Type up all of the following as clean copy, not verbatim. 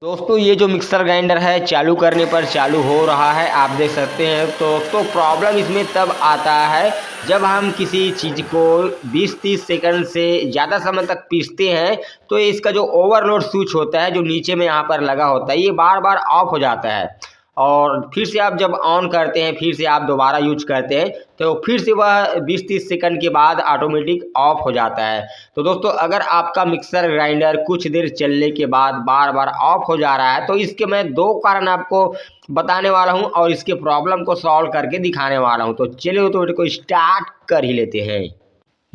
दोस्तों ये जो मिक्सर ग्राइंडर है चालू करने पर चालू हो रहा है, आप देख सकते हैं। तो प्रॉब्लम इसमें तब आता है जब हम किसी चीज़ को 20-30 सेकंड से ज़्यादा समय तक पीसते हैं तो इसका जो ओवरलोड स्विच होता है जो नीचे में यहाँ पर लगा होता है ये बार बार ऑफ हो जाता है और फिर से आप जब ऑन करते हैं फिर से आप दोबारा यूज करते हैं तो फिर से वह 20-30 सेकंड के बाद ऑटोमेटिक ऑफ हो जाता है। तो दोस्तों अगर आपका मिक्सर ग्राइंडर कुछ देर चलने के बाद बार बार ऑफ हो जा रहा है तो इसके मैं 2 कारण आपको बताने वाला हूं और इसके प्रॉब्लम को सॉल्व करके दिखाने वाला हूं। तो चलिए तो वीडियो को स्टार्ट कर ही लेते हैं।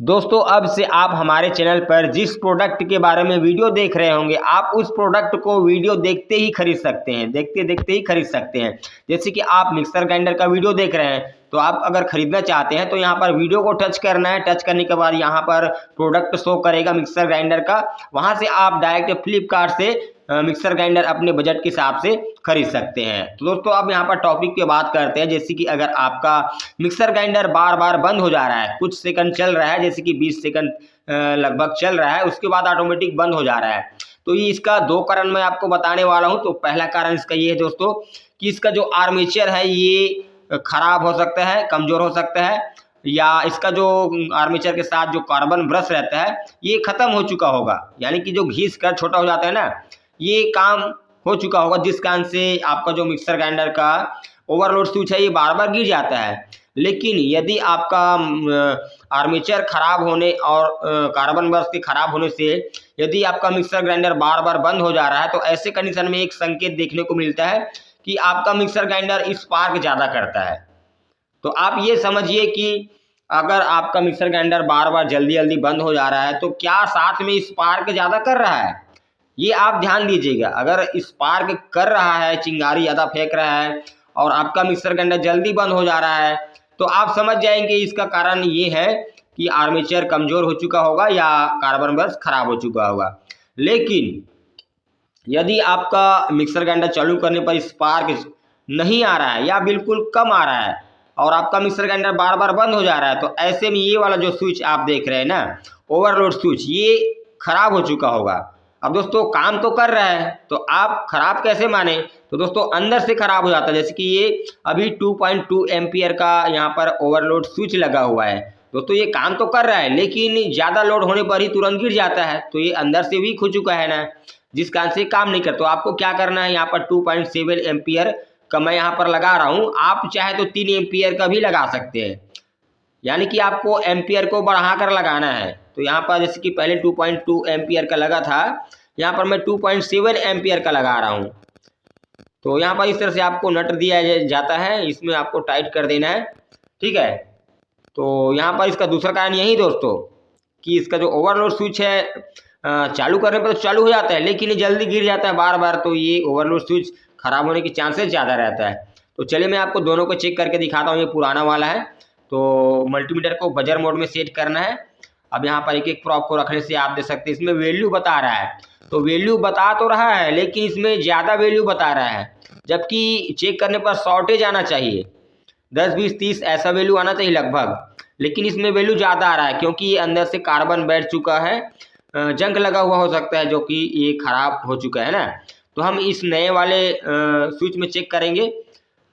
दोस्तों अब से आप हमारे चैनल पर जिस प्रोडक्ट के बारे में वीडियो देख रहे होंगे आप उस प्रोडक्ट को वीडियो देखते ही खरीद सकते हैं, देखते देखते ही खरीद सकते हैं। जैसे कि आप मिक्सर ग्राइंडर का वीडियो देख रहे हैं तो आप अगर खरीदना चाहते हैं तो यहाँ पर वीडियो को टच करना है। टच करने के बाद यहाँ पर प्रोडक्ट शो करेगा मिक्सर ग्राइंडर का, वहाँ से आप डायरेक्ट फ्लिपकार्ट से मिक्सर ग्राइंडर अपने बजट के हिसाब से खरीद सकते हैं। तो दोस्तों अब यहाँ पर टॉपिक की बात करते हैं। जैसे कि अगर आपका मिक्सर ग्राइंडर बार बार बंद हो जा रहा है, कुछ सेकंड चल रहा है, जैसे कि 20 सेकंड लगभग चल रहा है, उसके बाद ऑटोमेटिक बंद हो जा रहा है, तो ये इसका 2 कारण मैं आपको बताने वाला हूँ। तो पहला कारण इसका ये है दोस्तों कि इसका जो आर्मेचर है ये खराब हो सकता है, कमज़ोर हो सकता है, या इसका जो आर्मेचर के साथ जो कार्बन ब्रश रहता है ये ख़त्म हो चुका होगा, यानी कि जो घिस कर छोटा हो जाता है ना, ये काम हो चुका होगा, जिस कारण से आपका जो मिक्सर ग्राइंडर का ओवरलोड स्विच है ये बार बार गिर जाता है। लेकिन यदि आपका आर्मेचर खराब होने और कार्बन ब्रश के खराब होने से यदि आपका मिक्सर ग्राइंडर बार बार बंद हो जा रहा है तो ऐसे कंडीशन में एक संकेत देखने को मिलता है कि आपका मिक्सर ग्राइंडर स्पार्क ज़्यादा करता है। तो आप ये समझिए कि अगर आपका मिक्सर ग्राइंडर बार बार जल्दी जल्दी बंद हो जा रहा है तो क्या साथ में स्पार्क ज़्यादा कर रहा है, ये आप ध्यान दीजिएगा। अगर स्पार्क कर रहा है, चिंगारी ज़्यादा फेंक रहा है और आपका मिक्सर ग्राइंडर जल्दी बंद हो जा रहा है तो आप समझ जाएंगे इसका कारण ये है कि आर्मेचर कमज़ोर हो चुका होगा या कार्बन ब्रश खराब हो चुका होगा। लेकिन यदि आपका मिक्सर ग्राइंडर चालू करने पर स्पार्क नहीं आ रहा है या बिल्कुल कम आ रहा है और आपका मिक्सर ग्राइंडर बार बार बंद हो जा रहा है तो ऐसे में ये वाला जो स्विच आप देख रहे हैं ना, ओवरलोड स्विच, ये खराब हो चुका होगा। अब दोस्तों काम तो कर रहा है तो आप खराब कैसे माने, तो दोस्तों अंदर से खराब हो जाता है। जैसे कि ये अभी 2.2 एम्पियर का यहाँ पर ओवरलोड स्विच लगा हुआ है दोस्तों, ये काम तो कर रहा है लेकिन ज़्यादा लोड होने पर ही तुरंत गिर जाता है, तो ये अंदर से वीक हो चुका है ना, जिस कारण से काम नहीं करता। तो आपको क्या करना है, यहाँ पर 2.7 एम्पियर का मैं यहाँ पर लगा रहा हूँ, आप चाहे तो 3 एम्पियर का भी लगा सकते हैं, यानी कि आपको एम्पियर को बढ़ाकर लगाना है। तो यहाँ पर जैसे कि पहले 2.2 एम्पियर का लगा था, यहाँ पर मैं 2.7 एम्पियर का लगा रहा हूँ। तो यहाँ पर इस तरह से आपको नट दिया जाता है, इसमें आपको टाइट कर देना है, ठीक है। तो यहाँ पर इसका दूसरा कारण यही दोस्तों कि इसका जो ओवरलोड स्विच है चालू करने पर तो चालू हो जाता है लेकिन ये जल्दी गिर जाता है बार बार, तो ये ओवरलोड स्विच खराब होने की चांसेस ज़्यादा रहता है। तो चलिए मैं आपको दोनों को चेक करके दिखाता हूँ। ये पुराना वाला है तो मल्टीमीटर को बजर मोड में सेट करना है। अब यहाँ पर एक एक प्रोब को रखने से आप देख सकते हैं इसमें वैल्यू बता रहा है, तो वैल्यू बता तो रहा है लेकिन इसमें ज़्यादा वैल्यू बता रहा है, जबकि चेक करने पर शॉर्टेज आना चाहिए, 10, 20, 30 ऐसा वैल्यू आना चाहिए लगभग, लेकिन इसमें वैल्यू ज़्यादा आ रहा है क्योंकि ये अंदर से कार्बन बैठ चुका है, जंग लगा हुआ हो सकता है जो कि ये खराब हो चुका है ना। तो हम इस नए वाले स्विच में चेक करेंगे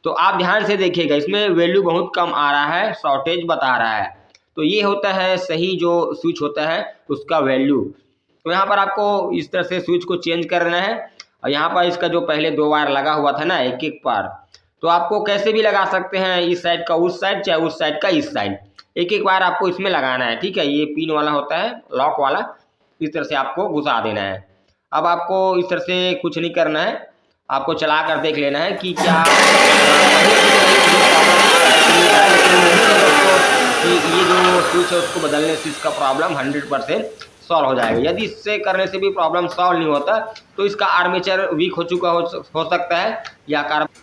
तो आप ध्यान से देखिएगा, इसमें वैल्यू बहुत कम आ रहा है, शॉर्टेज बता रहा है। तो ये होता है सही जो स्विच होता है उसका वैल्यू। तो यहाँ पर आपको इस तरह से स्विच को चेंज करना है और यहाँ पर इसका जो पहले 2 वायर लगा हुआ था ना एक एक बार, तो आपको कैसे भी लगा सकते हैं, इस साइड का उस साइड चाहे उस साइड का इस साइड, एक एक बार आपको इसमें लगाना है, ठीक है। ये पिन वाला होता है लॉक वाला, इस तरह से आपको घुसा देना है। अब आपको इस तरह से कुछ नहीं करना है, आपको चला कर देख लेना है कि क्या कि ये जो स्विच है उसको बदलने से इसका प्रॉब्लम 100% सॉल्व हो जाएगा। यदि इससे करने से भी प्रॉब्लम सॉल्व नहीं होता तो इसका आर्मेचर वीक हो चुका हो सकता है या कार्बन